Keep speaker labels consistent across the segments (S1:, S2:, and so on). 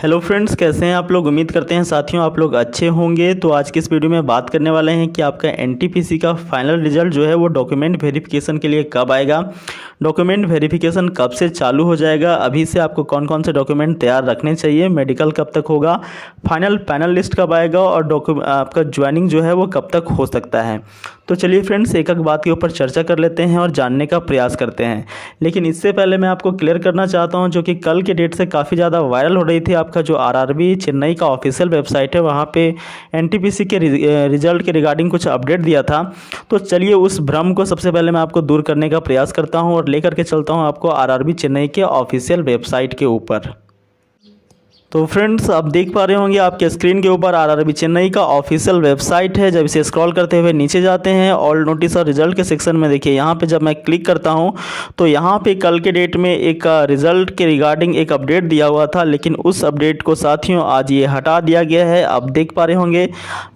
S1: Hello friends, कैसे हैं आप लोग। उम्मीद करते हैं साथियों आप लोग अच्छे होंगे। तो आज की इस वीडियो में बात करने वाले हैं कि आपका एनटीपीसी का फाइनल रिजल्ट जो है वो डॉक्यूमेंट वेरिफिकेशन के लिए कब आएगा, डॉक्यूमेंट वेरिफिकेशन कब से चालू हो जाएगा, अभी से आपको कौन कौन से डॉक्यूमेंट तैयार रखने चाहिए, मेडिकल कब तक होगा, फाइनल पैनल लिस्ट कब आएगा और आपका ज्वाइनिंग जो है वो कब तक हो सकता है। तो चलिए फ्रेंड्स, एक एक बात के ऊपर चर्चा कर लेते हैं और जानने का प्रयास करते हैं। लेकिन इससे पहले मैं आपको क्लियर करना चाहता हूं, जो कि कल के डेट से काफ़ी ज़्यादा वायरल हो रही थी, आपका जो आरआरबी चेन्नई का ऑफिशियल वेबसाइट है वहां पे एनटीपीसी के रिजल्ट के रिगार्डिंग कुछ अपडेट दिया था। तो चलिए उस भ्रम को सबसे पहले मैं आपको दूर करने का प्रयास करता हूं और लेकर के चलता हूं आपको आरआरबी चेन्नई के ऑफिशियल वेबसाइट के ऊपर। तो फ्रेंड्स, आप देख पा रहे होंगे आपके स्क्रीन के ऊपर आरआरबी चेन्नई का ऑफिशियल वेबसाइट है। जब इसे स्क्रॉल करते हुए नीचे जाते हैं ऑल नोटिस और रिजल्ट के सेक्शन में, देखिए यहाँ पे जब मैं क्लिक करता हूँ तो यहाँ पे कल के डेट में एक रिजल्ट के रिगार्डिंग एक अपडेट दिया हुआ था, लेकिन उस अपडेट को साथियों आज ये हटा दिया गया है। आप देख पा रहे होंगे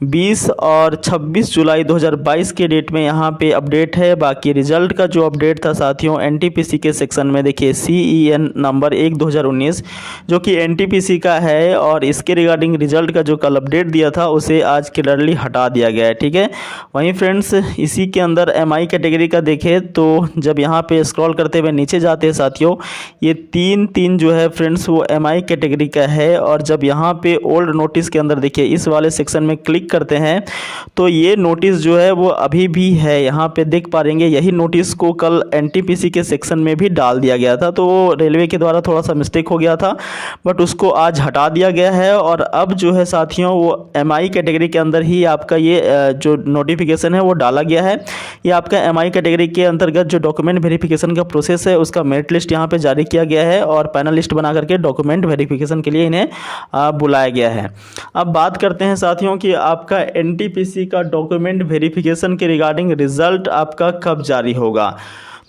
S1: 20 और 26 जुलाई 2022 के डेट में यहाँ पे अपडेट है। बाकी रिजल्ट का जो अपडेट था साथियों एनटीपीसी के सेक्शन में, देखिए CEN नंबर 1/2019 जो कि एनटीपीसी का है, और इसके रिगार्डिंग रिजल्ट का जो कल अपडेट दिया था उसे आज क्लियरली हटा दिया गया है। ठीक है, वहीं फ्रेंड्स इसी के अंदर MI कैटेगरी का देखें तो जब यहाँ पे स्क्रॉल करते हुए नीचे जाते हैं साथियों, ये तीन जो है फ्रेंड्स वो MI कैटेगरी का है। और जब यहाँ पे ओल्ड नोटिस के अंदर देखिए इस वाले सेक्शन में क्लिक करते हैं तो ये नोटिस जो है वो अभी भी है, यहाँ पे देख पा रहेंगे। यही नोटिस को कल एनटीपीसी के सेक्शन में भी डाल दिया गया था, तो वो रेलवे के द्वारा थोड़ा सा मिस्टेक हो गया था, बट उसको आज हटा दिया गया है। और अब जो है साथियों वो MI कैटेगरी के अंदर ही आपका ये जो नोटिफिकेशन है वो डाला गया है। ये आपका MI कैटेगरी के अंतर्गत जो डॉक्यूमेंट वेरिफिकेशन का प्रोसेस है उसका मेरिट लिस्ट यहाँ पे जारी किया गया है और पैनल लिस्ट बना करके डॉक्यूमेंट वेरिफिकेशन के लिए इन्हें बुलाया गया है। अब बात करते हैं साथियों कि आपका एनटीपीसी का डॉक्यूमेंट वेरिफिकेशन के रिगार्डिंग रिजल्ट आपका कब जारी होगा।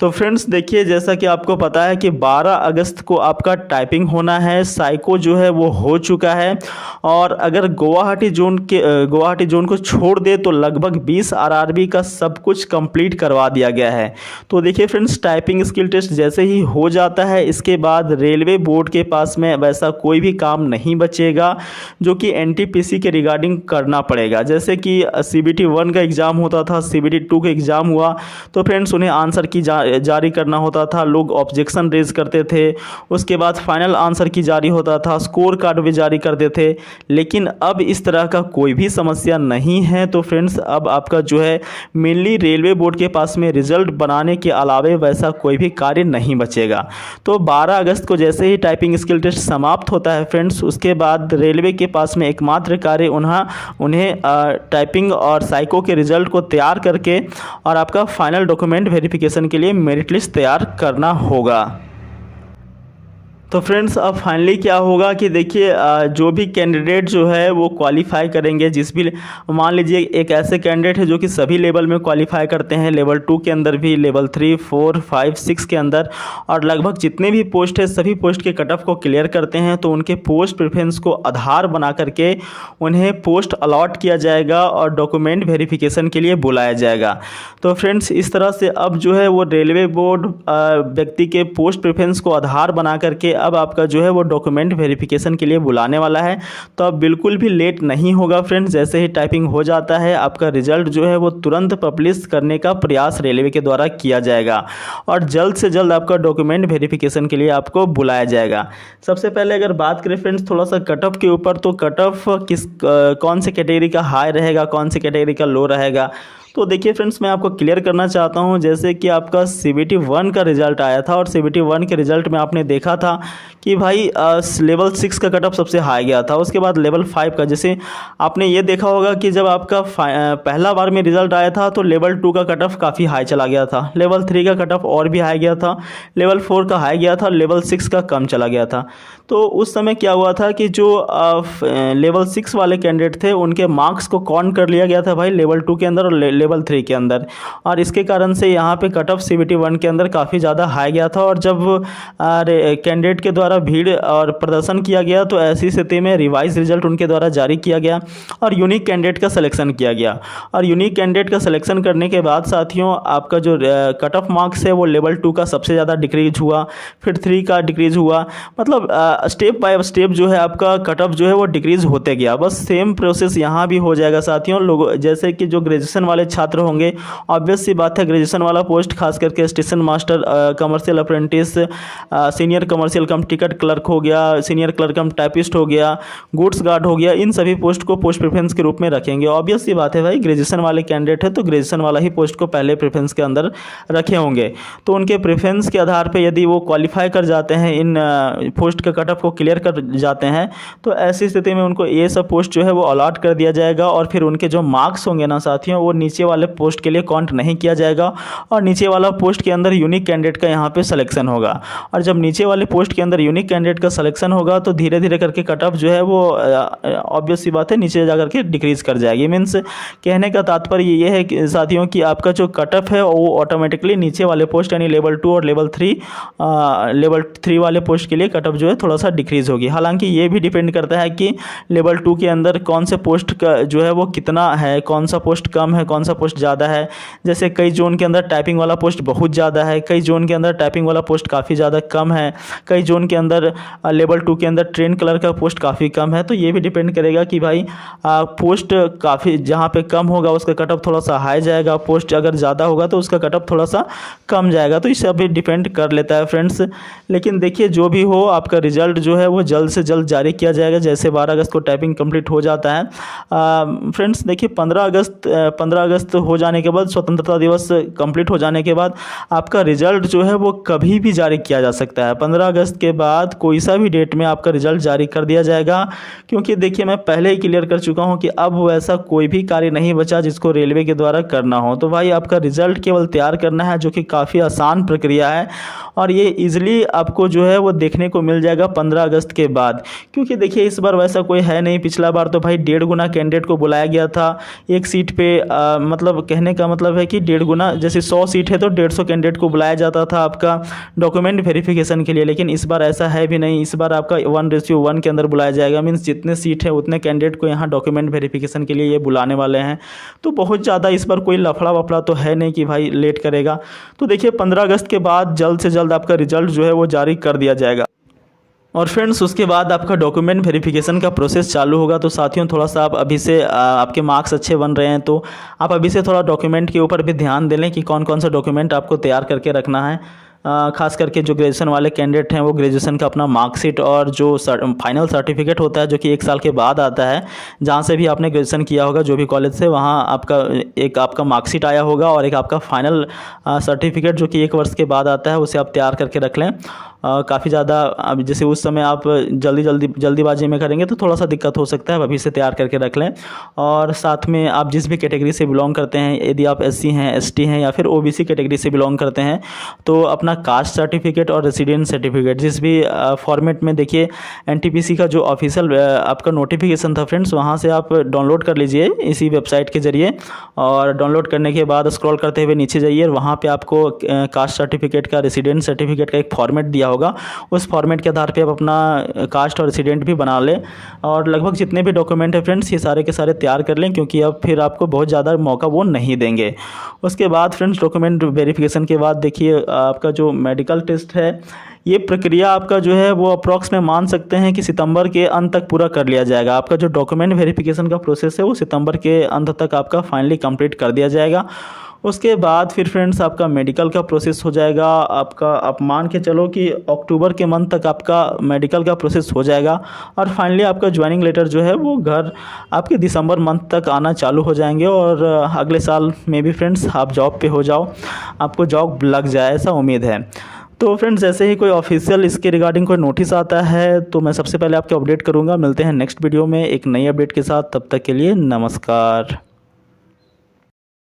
S1: तो फ्रेंड्स देखिए, जैसा कि आपको पता है कि 12 अगस्त को आपका टाइपिंग होना है, साइको जो है वो हो चुका है, और अगर गुवाहाटी जोन को छोड़ दे तो लगभग 20 आरआरबी का सब कुछ कंप्लीट करवा दिया गया है। तो देखिए फ्रेंड्स, टाइपिंग स्किल टेस्ट जैसे ही हो जाता है इसके बाद रेलवे बोर्ड के पास में वैसा कोई भी काम नहीं बचेगा जो कि एनटीपीसी के रिगार्डिंग करना पड़ेगा। जैसे कि CBT 1 का एग्ज़ाम होता था, CBT 2 का एग्ज़ाम हुआ तो फ्रेंड्स उन्हें आंसर की जारी करना होता था, लोग ऑब्जेक्शन रेज करते थे, उसके बाद फाइनल आंसर की जारी होता था, स्कोर कार्ड भी जारी करते थे। लेकिन अब इस तरह का कोई भी समस्या नहीं है। तो फ्रेंड्स अब आपका जो है मेनली रेलवे बोर्ड के पास में रिजल्ट बनाने के अलावे वैसा कोई भी कार्य नहीं बचेगा। तो 12 अगस्त को जैसे ही टाइपिंग स्किल टेस्ट समाप्त होता है फ्रेंड्स, उसके बाद रेलवे के पास में एकमात्र कार्य उन्हें टाइपिंग और साइको के रिजल्ट को तैयार करके और आपका फाइनल डॉक्यूमेंट वेरिफिकेशन के लिए मेरिट लिस्ट तैयार करना होगा। तो फ्रेंड्स अब फाइनली क्या होगा कि देखिए जो भी कैंडिडेट जो है वो क्वालिफाई करेंगे, जिस भी मान लीजिए एक ऐसे कैंडिडेट है जो कि सभी लेवल में क्वालिफाई करते हैं, लेवल 2 के अंदर भी, लेवल 3, 4, 5, 6 के अंदर, और लगभग जितने भी पोस्ट है सभी पोस्ट के कट ऑफ को क्लियर करते हैं, तो उनके पोस्ट प्रेफरेंस को आधार बना करके उन्हें पोस्ट अलॉट किया जाएगा और डॉक्यूमेंट वेरिफिकेशन के लिए बुलाया जाएगा। तो फ्रेंड्स इस तरह से अब जो है वो रेलवे बोर्ड व्यक्ति के पोस्ट प्रेफरेंस को आधार बना करके अब आपका जो है वो डॉक्यूमेंट वेरिफिकेशन के लिए बुलाने वाला है। तो अब बिल्कुल भी लेट नहीं होगा फ्रेंड्स, जैसे ही टाइपिंग हो जाता है आपका रिजल्ट जो है वो तुरंत पब्लिश करने का प्रयास रेलवे के द्वारा किया जाएगा और जल्द से जल्द आपका डॉक्यूमेंट वेरिफिकेशन के लिए आपको बुलाया जाएगा। सबसे पहले अगर बात करें फ्रेंड्स थोड़ा सा कट ऑफ के ऊपर, तो कट ऑफ कौन से कैटेगरी का हाई रहेगा, कौन से कैटेगरी का लो रहेगा, तो देखिए फ्रेंड्स मैं आपको क्लियर करना चाहता हूं। जैसे कि आपका CBT 1 का रिजल्ट आया था और CBT 1 के रिजल्ट में आपने देखा था कि भाई लेवल 6 का कट ऑफ सबसे हाई गया था, उसके बाद लेवल 5 का। जैसे आपने ये देखा होगा कि जब आपका पहला बार में रिजल्ट आया था तो लेवल 2 का कट ऑफ काफ़ी हाई चला गया था, लेवल 3 का कट ऑफ और भी हाई गया था, लेवल 4 का हाई गया था, लेवल 6 का कम चला गया था। तो उस समय क्या हुआ था कि जो लेवल 6 वाले कैंडिडेट थे उनके मार्क्स को काउंट कर लिया गया था भाई लेवल 2 के अंदर, और लेवल 3 के अंदर। और इसके कारण से यहाँ पे कट ऑफ CBT 1 के अंदर काफ़ी ज़्यादा हाई गया था। और जब कैंडिडेट के द्वारा भीड़ और प्रदर्शन किया गया तो ऐसी स्थिति में रिवाइज रिजल्ट उनके द्वारा जारी किया गया और यूनिक कैंडिडेट का सिलेक्शन किया गया। और यूनिक कैंडिडेट का सिलेक्शन करने के बाद साथियों आपका जो कट ऑफ मार्क्स है वो लेवल 2 का सबसे ज़्यादा डिक्रीज हुआ, फिर 3 का डिक्रीज हुआ। मतलब स्टेप बाय स्टेप जो है आपका कट ऑफ जो है वो डिक्रीज होते गया। बस सेम प्रोसेस यहाँ भी हो जाएगा साथियों। लोग जैसे कि जो ग्रेजुएशन वाले छात्र होंगे, ऑब्वियस सी बात है ग्रेजुएशन वाला पोस्ट खास करके station master, commercial apprentice, senior commercial कम टिकट क्लर्क हो गया, सीनियर क्लर्क कम टाइपिस्ट हो गया, गुड्स गार्ड हो गया, इन सभी पोस्ट को पोस्ट प्रेफरेंस के रूप में रखेंगे। ऑब्वियस सी बात है भाई, ग्रेजुएशन वाले कैंडिडेट है तो ग्रेजुएशन वाला ही पोस्ट को पहले प्रेफरेंस के अंदर रखे होंगे। तो उनके प्रेफरेंस के आधार पे यदि वो क्वालिफाई कर जाते हैं, इन पोस्ट के कट ऑफ को क्लियर कर जाते हैं, तो ऐसी स्थिति में उनको ये सब पोस्ट जो है वो अलॉट कर दिया जाएगा। और फिर उनके जो मार्क्स होंगे ना साथियों, वो नीचे वाले पोस्ट के लिए काउंट नहीं किया जाएगा और नीचे वाला पोस्ट के अंदर यूनिक कैंडिडेट का यहाँ पे सिलेक्शन होगा। और जब नीचे वाले पोस्ट के अंदर यूनिक कैंडिडेट का सिलेक्शन होगा तो धीरे धीरे करके कट ऑफ जो है वो ऑब्वियस सी बात है नीचे जा करके डिक्रीज कर जाएगी। मीन्स कहने का तात्पर्य ये है कि साथियों कि आपका जो कट ऑफ है वो ऑटोमेटिकली नीचे वाले पोस्ट यानी लेवल 2 और लेवल 3 वाले पोस्ट के लिए कट ऑफ जो है थोड़ा सा डिक्रीज होगी। हालांकि ये भी डिपेंड करता है कि लेवल 2 के अंदर कौन से पोस्ट का जो है वो कितना है, कौन सा पोस्ट कम है, कौन सा पोस्ट ज़्यादा है। जैसे कई जोन के अंदर टाइपिंग वाला पोस्ट बहुत ज़्यादा है, कई जोन के अंदर टाइपिंग वाला पोस्ट काफ़ी ज़्यादा कम है, कई जोन के अंदर लेवल 2 के अंदर ट्रेन कलर का पोस्ट काफ़ी कम है। तो ये भी डिपेंड करेगा कि भाई पोस्ट काफ़ी जहाँ पे कम होगा उसका कट ऑफ थोड़ा सा हाई जाएगा, पोस्ट अगर ज़्यादा होगा तो उसका कट ऑफ थोड़ा सा कम जाएगा। तो इससे अभी डिपेंड कर लेता है फ्रेंड्स। लेकिन देखिए जो भी हो आपका रिजल्ट जो है वो जल्द से जल्द जारी किया जाएगा। जैसे 12 अगस्त को टाइपिंग कंप्लीट हो जाता है फ्रेंड्स, देखिए 15 अगस्त हो जाने के बाद, स्वतंत्रता दिवस कंप्लीट हो जाने के बाद आपका रिजल्ट जो है वो कभी भी जारी किया जा सकता है। 15 अगस्त के बाद कोई सा भी डेट में आपका रिजल्ट जारी कर दिया जाएगा। क्योंकि देखिए मैं पहले ही क्लियर कर चुका हूं कि अब वैसा कोई भी कार्य नहीं बचा जिसको रेलवे के द्वारा करना हो। तो भाई आपका रिजल्ट केवल तैयार करना है, जो कि काफ़ी आसान प्रक्रिया है और ये ईजिली आपको जो है वो देखने को मिल जाएगा 15 अगस्त के बाद। क्योंकि देखिए इस बार वैसा कोई है नहीं। पिछला बार तो भाई 1.5 गुना कैंडिडेट को बुलाया गया था एक सीट पे। मतलब कहने का मतलब है कि 1.5 गुना, जैसे 100 सीट है तो 150 कैंडिडेट को बुलाया जाता था आपका डॉक्यूमेंट वेरिफिकेशन के लिए। लेकिन इस बार ऐसा है भी नहीं। इस बार आपका 1:1 के अंदर बुलाया जाएगा। मीन्स जितने सीट है उतने कैंडिडेट को यहाँ डॉक्यूमेंट वेरिफिकेशन के लिए ये बुलाने वाले हैं। तो बहुत ज़्यादा इस बार कोई लफड़ा वफड़ा तो है नहीं कि भाई लेट करेगा। तो देखिए 15 अगस्त के बाद जल्द से जल्द आपका रिजल्ट जो है वो जारी कर दिया जाएगा। और फ्रेंड्स उसके बाद आपका डॉक्यूमेंट वेरिफिकेशन का प्रोसेस चालू होगा। तो साथियों थोड़ा सा आप अभी से आपके मार्क्स अच्छे बन रहे हैं तो आप अभी से थोड़ा डॉक्यूमेंट के ऊपर भी ध्यान दे लें कि कौन कौन सा डॉक्यूमेंट आपको तैयार करके रखना है। खास करके जो ग्रेजुएशन वाले कैंडिडेट हैं वो ग्रेजुएशन का अपना मार्कशीट और जो फाइनल सर्टिफिकेट होता है जो कि 1 साल के बाद आता है, जहाँ से भी आपने ग्रेजुएशन किया होगा जो भी कॉलेज से, वहाँ आपका मार्कशीट आया होगा और एक आपका फाइनल सर्टिफिकेट जो कि 1 वर्ष के बाद आता है, उसे आप तैयार करके रख लें। काफ़ी ज़्यादा अब जैसे उस समय आप जल्दीबाजी में करेंगे तो थोड़ा सा दिक्कत हो सकता है, अभी से तैयार करके रख लें। और साथ में आप जिस भी कैटेगरी से बिलोंग करते हैं, यदि आप SC हैं, ST हैं या फिर OBC कैटेगरी से बिलोंग करते हैं, तो अपना कास्ट सर्टिफिकेट और रेसिडेंट सर्टिफिकेट जिस भी फॉर्मेट में, देखिए NTPC का जो ऑफिशियल आपका नोटिफिकेशन था फ्रेंड्स, वहाँ से आप डाउनलोड कर लीजिए इसी वेबसाइट के ज़रिए। और डाउनलोड करने के बाद स्क्रॉल करते हुए नीचे जाइए और वहाँ पे आपको कास्ट सर्टिफिकेट का, रेसिडेंट सर्टिफिकेट का एक फॉर्मेट दिया होगा। उस फॉर्मेट के आधार पे आप अपना कास्ट और रेसिडेंट भी बना लें और लगभग जितने भी डॉक्यूमेंट है फ्रेंड्स ये सारे के सारे तैयार कर लें, क्योंकि अब फिर आपको बहुत ज़्यादा मौका वो नहीं देंगे। उसके बाद फ्रेंड्स डॉक्यूमेंट वेरिफिकेशन के बाद देखिए आपका जो मेडिकल टेस्ट है, ये प्रक्रिया आपका जो है वो अप्रॉक्स में मान सकते हैं कि सितंबर के अंत तक पूरा कर लिया जाएगा। आपका जो डॉक्यूमेंट वेरिफिकेशन का प्रोसेस है वो सितंबर के अंत तक आपका फाइनली कंप्लीट कर दिया जाएगा। उसके बाद फिर फ्रेंड्स आपका मेडिकल का प्रोसेस हो जाएगा। आपका आप मान के चलो कि अक्टूबर के मंथ तक आपका मेडिकल का प्रोसेस हो जाएगा और फाइनली आपका ज्वाइनिंग लेटर जो है वो घर आपके दिसंबर मंथ तक आना चालू हो जाएंगे और अगले साल में भी फ्रेंड्स आप जॉब पे हो जाओ, आपको जॉब लग जाए, ऐसा उम्मीद है। तो फ्रेंड्स जैसे ही कोई ऑफिशियल इसके रिगार्डिंग कोई नोटिस आता है तो मैं सबसे पहले आपको अपडेट करूंगा। मिलते हैं नेक्स्ट वीडियो में एक नई अपडेट के साथ, तब तक के लिए नमस्कार।